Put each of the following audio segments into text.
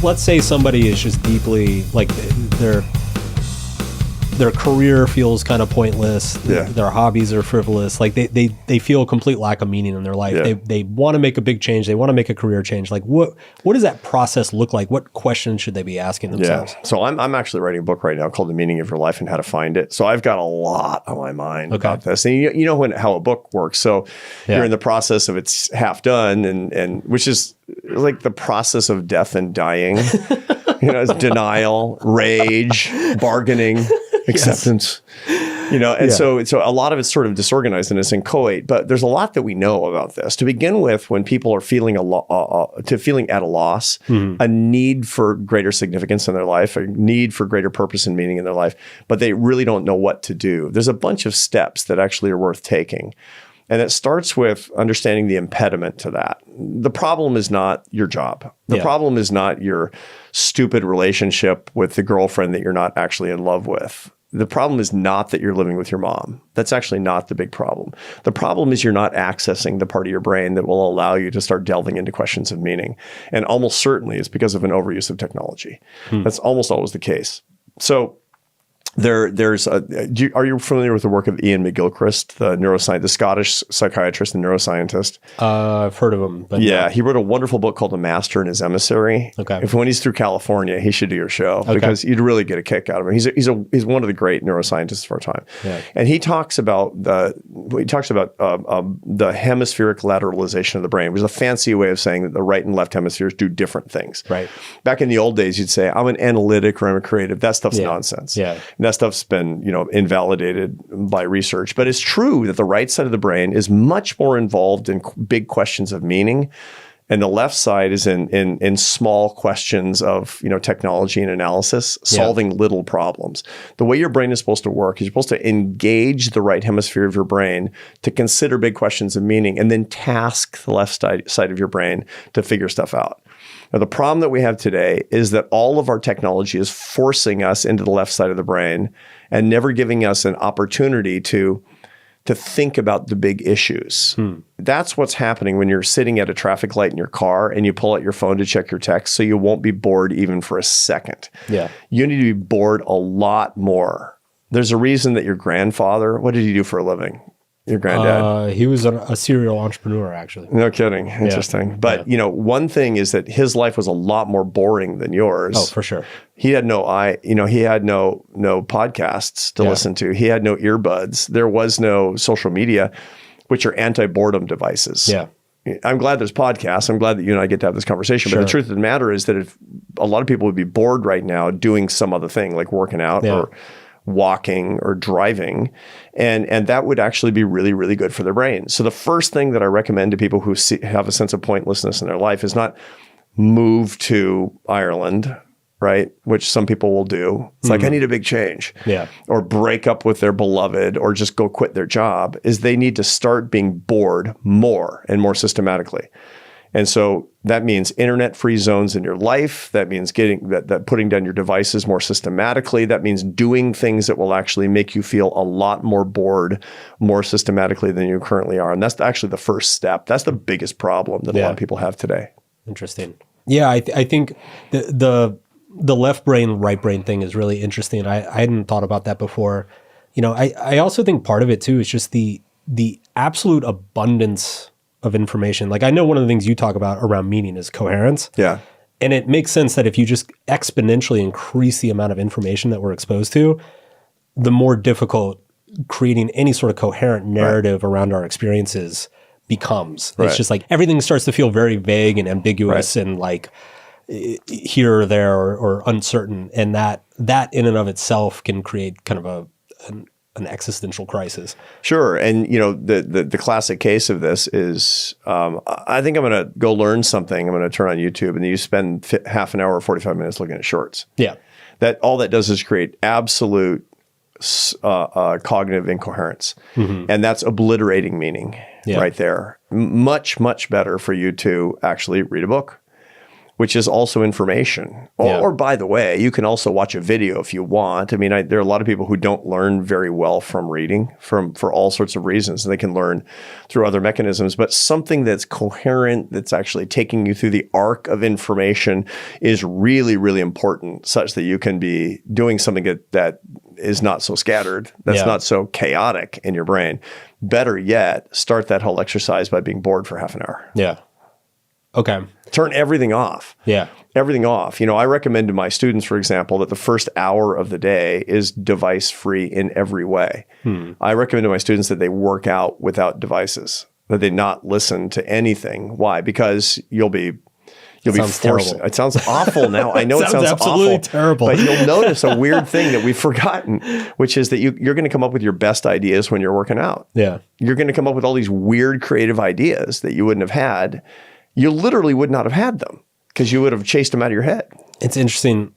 let's say somebody is just deeply, like, their career feels kind of pointless. Yeah. Their hobbies are frivolous. Like they feel a complete lack of meaning in their life. Yeah. They want to make a big change. They want to make a career change. Like what does that process look like? What questions should they be asking themselves? Yeah. So I'm actually writing a book right now called The Meaning of Your Life and How to Find It. So I've got a lot on my mind about this. And you know how a book works. So you're in the process of it's half done and which is like the process of death and dying. It's denial, rage, bargaining, acceptance, and so a lot of it's sort of disorganized and it's inchoate, but there's a lot that we know about this. To begin with, when people are feeling feeling at a loss, a need for greater significance in their life, a need for greater purpose and meaning in their life, but they really don't know what to do. There's a bunch of steps that actually are worth taking. And it starts with understanding the impediment to that. The problem is not your job. The problem is not your stupid relationship with the girlfriend that you're not actually in love with. The problem is not that you're living with your mom. That's actually not the big problem. The problem is you're not accessing the part of your brain that will allow you to start delving into questions of meaning. And almost certainly it's because of an overuse of technology. That's almost always the case. So are you familiar with the work of Ian McGilchrist, the Scottish psychiatrist and neuroscientist? I've heard of him. But yeah, he wrote a wonderful book called The Master and His Emissary. Okay. When he's through California, he should do your show because you'd really get a kick out of him. He's one of the great neuroscientists of our time. Yeah. And he talks about the hemispheric lateralization of the brain, which is a fancy way of saying that the right and left hemispheres do different things. Right. Back in the old days, you'd say, I'm an analytic or I'm a creative. That stuff's nonsense. Yeah. And that stuff's been, invalidated by research. But it's true that the right side of the brain is much more involved in big questions of meaning, and the left side is in small questions of technology and analysis, solving little problems. The way your brain is supposed to work is you're supposed to engage the right hemisphere of your brain to consider big questions of meaning, and then task the left side of your brain to figure stuff out. Now, the problem that we have today is that all of our technology is forcing us into the left side of the brain and never giving us an opportunity to think about the big issues. That's what's happening when you're sitting at a traffic light in your car and you pull out your phone to check your text so you won't be bored even for a second. Yeah. You need to be bored a lot more. There's a reason that your grandfather, what did he do for a living? Your granddad? He was a serial entrepreneur, actually. No kidding. Interesting. Yeah. But, one thing is that his life was a lot more boring than yours. Oh, for sure. He had no podcasts to listen to. He had no earbuds. There was no social media, which are anti-boredom devices. Yeah. I'm glad there's podcasts. I'm glad that you and I get to have this conversation. Sure. But the truth of the matter is that if a lot of people would be bored right now doing some other thing like working out or walking or driving, and that would actually be really, really good for their brain. So the first thing that I recommend to people who have a sense of pointlessness in their life is not move to Ireland, right? Which some people will do. It's like, I need a big change. Yeah. Or break up with their beloved or just go quit their job. Is they need to start being bored more and more systematically. And so that means internet-free zones in your life. That means getting that putting down your devices more systematically. That means doing things that will actually make you feel a lot more bored more systematically than you currently are. And that's actually the first step. That's the biggest problem that a lot of people have today. Interesting. Yeah, I think the left brain, right brain thing is really interesting. I hadn't thought about that before. I also think part of it too is just the absolute abundance of information. Like I know one of the things you talk about around meaning is coherence. Yeah. And it makes sense that if you just exponentially increase the amount of information that we're exposed to, the more difficult creating any sort of coherent narrative around our experiences becomes. It's just like everything starts to feel very vague and ambiguous and like here or there or uncertain. And that in and of itself can create kind of an existential crisis. Sure. And, the classic case of this is, I think I'm going to go learn something. I'm going to turn on YouTube and you spend half an hour or 45 minutes looking at shorts. Yeah. All that does is create absolute cognitive incoherence. And that's obliterating meaning right there. Much, much better for you to actually read a book, which is also information. Or by the way, you can also watch a video if you want. I mean, there are a lot of people who don't learn very well from reading for all sorts of reasons. They can learn through other mechanisms, but something that's coherent, that's actually taking you through the arc of information is really, really important, such that you can be doing something that is not so scattered, that's not so chaotic in your brain. Better yet, start that whole exercise by being bored for half an hour. Yeah. Okay. Turn everything off. Yeah. Everything off. You know, I recommend to my students, for example, that the first hour of the day is device free in every way. I recommend to my students that they work out without devices, that they not listen to anything. Why? Because you'll be forced. Terrible. It sounds awful now. I know it sounds absolutely awful, terrible. but you'll notice a weird thing that we've forgotten, which is that you're going to come up with your best ideas when you're working out. Yeah. You're going to come up with all these weird creative ideas that you wouldn't have had. You literally would not have had them because you would have chased them out of your head. It's interesting.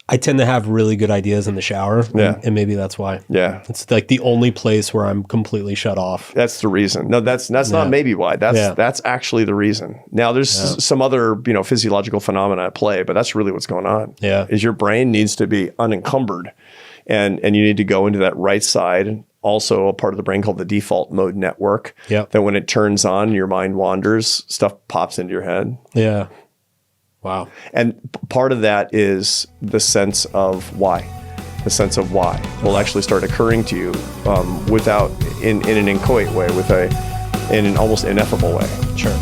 I tend to have really good ideas in the shower. And maybe that's why. Yeah. It's like the only place where I'm completely shut off. That's the reason. No, that's not maybe why. That's actually the reason. Now there's some other, physiological phenomena at play, but that's really what's going on. Yeah. Is your brain needs to be unencumbered and you need to go into that right side. Also a part of the brain called the default mode network. Yeah. That when it turns on, your mind wanders, stuff pops into your head. Yeah. Wow. And part of that is the sense of why. The sense of why will actually start occurring to you in an inchoate way, in an almost ineffable way. Sure.